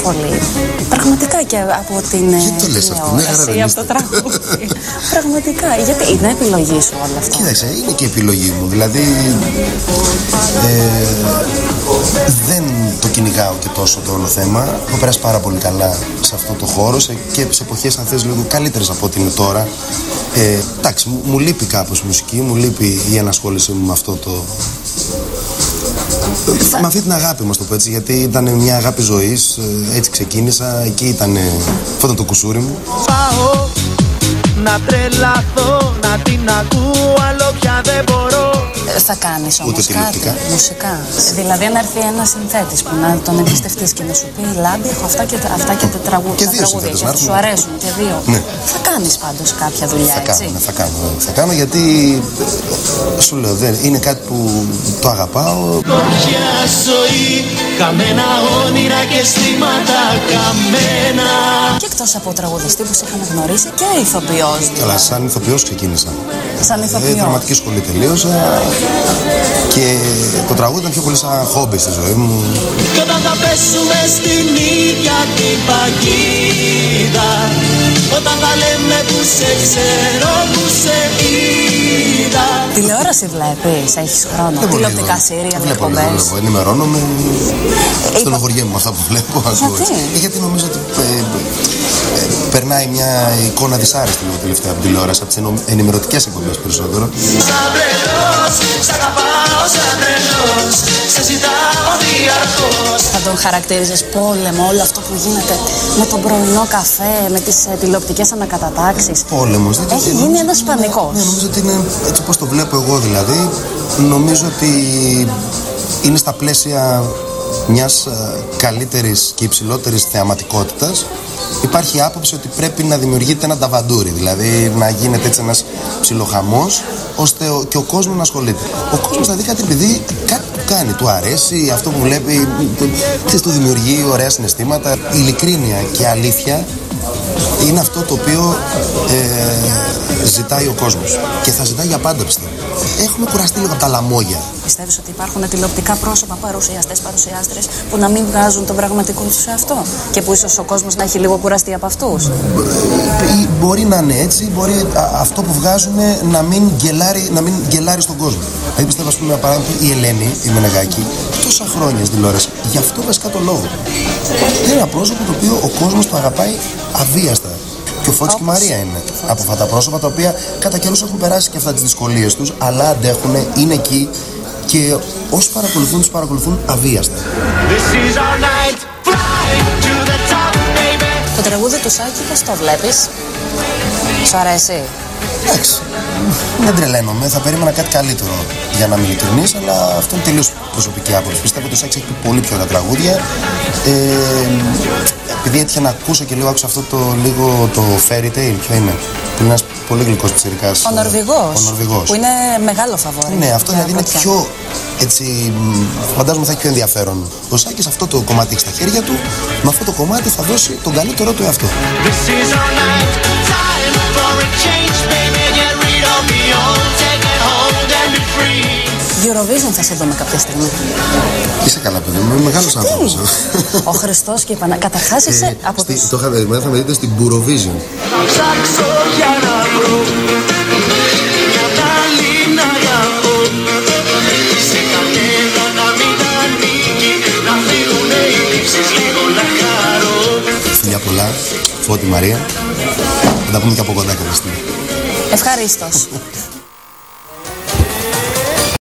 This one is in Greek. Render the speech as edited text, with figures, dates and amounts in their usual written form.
πολύ. Πραγματικά και από την τηλεόραση, από το τραγούδι. Πραγματικά. Γιατί είναι επιλογή σου όλα αυτά? Κοίταξε, είναι και επιλογή μου. Δηλαδή δεν το κυνηγάω και τόσο το όλο θέμα. Έχω περάσει πάρα πολύ καλά σε αυτό το χώρο και σε εποχές, αν θες, λίγο καλύτερες από ό,τι είναι τώρα. Εντάξει, μου λείπει κάπως μουσική, μου λείπει η ενασχόλησή μου με αυτό το... με αυτή την αγάπη μας, το πω έτσι, γιατί ήταν μια αγάπη ζωής, έτσι ξεκίνησα, εκεί ήταν, αυτό ήταν το κουσούρι μου. Πάω να τρελαθώ, να την ακούω, άλλο πια δεν μπορώ. Θα κάνεις όμως κάτι μουσικά? Δηλαδή αν έρθει ένας συνθέτης που να τον εμπιστευτείς και να σου πει Λάμπη, έχω αυτά και τα τραγούδια και σου αρέσουν και δύο, ναι. Θα κάνεις πάντως κάποια δουλειά, έτσι? Θα κάνω γιατί σου λέω, είναι κάτι που το αγαπάω. Κάποια ζωή, καμένα όνειρα και αισθήματα καμένα. Και εκτός από τραγουδιστή που σε είχαν γνωρίσει και ηθοποιός. Καλά, σαν ηθοποιός ξεκίνησα. Σαν ηθοποιός. Δραματική σχολή τελείωσα και το τραγούδι ήταν πιο πολύ σαν χόμπι στη ζωή μου. Και όταν θα πέσουμε στην ίδια την παγίδα, όταν θα λέμε που σε ξέρω, που σε είδα. Τηλεόραση βλέπεις, έχεις χρόνο? Τηλεοπτικά σύρια, εκπομπές? Ενημερώνομαι. Στενοχωριέμαι με αυτά που βλέπω. Γιατί νομίζω ότι περνάει μια εικόνα δυσάρεστη λίγο τελευταία από την τηλεόραση, από τις ενημερωτικές εκπομπές περισσότερο. Σαν τρελός, σ' αγαπάω σαν τρελός, σε ζητάω διαρκώς. Θα τον χαρακτήριζες πόλεμο όλο αυτό που γίνεται με τον πρωινό καφέ, με τις τηλεοπτικές ανακατατάξεις? Πόλεμος. Έχει γίνει ένας πανικός. Ναι, νομίζω ότι είναι έτσι όπως το βλέπω εγώ, δηλαδή. Νομίζω ότι είναι στα πλαίσια μιας καλύτερης και υψηλότερης θεαματικότητας. Υπάρχει άποψη ότι πρέπει να δημιουργείται ένα ταβαντούρι, δηλαδή να γίνεται έτσι ένας ψιλοχαμός, ώστε και ο κόσμος να ασχολείται. Ο κόσμος θα δει κάτι επειδή κάτι του κάνει, του αρέσει, αυτό που βλέπει, του δημιουργεί ωραία συναισθήματα. Η ειλικρίνεια και η αλήθεια είναι αυτό το οποίο ζητάει ο κόσμος και θα ζητάει για πάντα, πιστεύω. Έχουμε κουραστεί λίγο από τα λαμόγια. Πιστεύεις ότι υπάρχουν τηλεοπτικά πρόσωπα, παρουσιάστρες που να μην βγάζουν τον πραγματικό τους εαυτό και που ίσως ο κόσμος να έχει λίγο κουραστεί από αυτούς? Μπορεί να είναι έτσι, μπορεί αυτό που βγάζουν να μην γκελάρει στον κόσμο. Δηλαδή πιστεύω, ας πούμε, για παράδειγμα, η Ελένη, η Μενεγάκη, τόσα χρόνια στην τηλεόραση, γι' αυτό βασικά το λόγο. Είναι ένα πρόσωπο το οποίο ο κόσμος το αγαπάει αβίαστα. Και ο Φώτης και η Μαρία είναι από αυτά τα πρόσωπα τα οποία κατά καιρούς έχουν περάσει και αυτά τις δυσκολίες τους, αλλά αντέχουν, είναι εκεί και όσοι παρακολουθούν, τους παρακολουθούν αβίαστα. Το τραγούδι του Σάκη πώς το βλέπεις? Σου αρέσει? Εντάξει, δεν τρελαίνομαι, θα περίμενα κάτι καλύτερο για να είμαι ειλικρινής, αλλά αυτό είναι τελείως προσωπική άποψη. Πιστεύω ότι ο Σάκης έχει πει πολύ πιο ωραία τραγούδια. Επειδή έτυχε να ακούσω και λίγο, άκουσα αυτό το Fairy Tale, ποιο είναι, που είναι ένας πολύ γλυκός πιτσιρικάς. Ο Νορβηγός. Που είναι μεγάλο φαβόρι. Ναι, αυτό δηλαδή είναι πιο, έτσι, φαντάζομαι θα έχει πιο ενδιαφέρον. Ο Σάκης αυτό το κομμάτι έχει στα χέρια του, με αυτό το κομμάτι θα δώσει τον καλύτερό του εαυτό. Eurovision θα σε δούμε κάποια στιγμή. Είσαι καλά, παιδί μου, είμαι μεγάλος άνθρωπος. Ο Χριστός και η Παναγία. Καταρχάς είσαι από τους... Το είχα δει, θα με δείτε στην Eurovision. Φιλιά πολλά, Φώτη Μαρία. Θα τα πούμε και από κοντά κάποια στιγμή. Ευχαρίστως.